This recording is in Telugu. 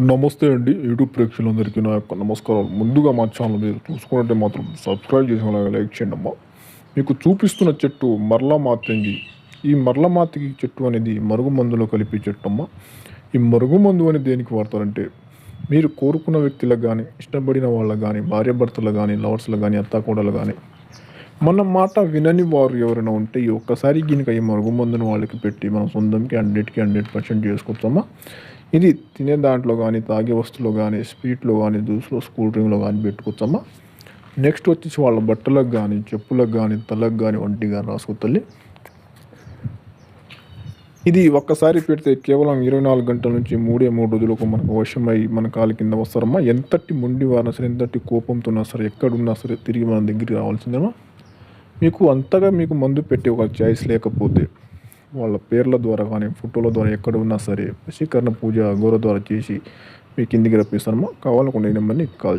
నమస్తే అండి యూట్యూబ్ ప్రేక్షకులందరికీ నా యొక్క నమస్కారాలు. ముందుగా మా ఛానల్ మీరు చూసుకున్నట్టే మాత్రం సబ్స్క్రైబ్ చేసేలాగా లైక్ చేయండి అమ్మా. మీకు చూపిస్తున్న చెట్టు మరలా మాతంగి. ఈ మరల మాతికి చెట్టు అనేది మరుగు మందులో కలిపి చెట్టు అమ్మ. ఈ మరుగు మందు అనేది దేనికి వాడతారంటే మీరు కోరుకున్న వ్యక్తులకు కానీ, ఇష్టపడిన వాళ్ళకు కానీ, భార్యాభర్తలు కానీ, లవర్స్లకు కానీ, అత్తాకోడలు కానీ, మన మాట వినని వారు ఎవరైనా ఉంటే ఈ ఒక్కసారి గినక ఈ మరుగు మందును వాళ్ళకి పెట్టి మనం సొంతంకి 100% చేసుకోవచ్చమ్మా. ఇది తినే దాంట్లో కానీ, తాగే వస్తువులో కానీ, స్వీట్లో కానీ, జ్యూస్లో, కూల్ డ్రింక్లో కానీ పెట్టుకోవచ్చమ్మా. నెక్స్ట్ వచ్చేసి వాళ్ళ బట్టలకు కానీ, చెప్పులకు కానీ, తలకు కానీ, ఒంటికి కానీ రాసుకో తల్లి. ఇది ఒక్కసారి పెడితే కేవలం 24 గంటల నుంచి 3 రోజులకు మనకు వశమై మన కాలు కింద వస్తారమ్మా. ఎంతటి మొండి వారినా సరే, ఎంతటి కోపంతో ఉన్నా సరే, ఎక్కడున్నా సరే తిరిగి మన దగ్గరికి రావాల్సిందేమో. మీకు అంతగా మీకు మందు పెట్టి ఒక చాయిస్ లేకపోతే వాళ్ళ పేర్ల ద్వారా కానీ, ఫోటోల ద్వారా ఎక్కడ ఉన్నా సరే వశీకరణ పూజ గోర ద్వారా చేసి మీ కిందికి రప్పిస్తానమ్మా. కావాలనుకుంటే ఈ నెంబర్ని కాల్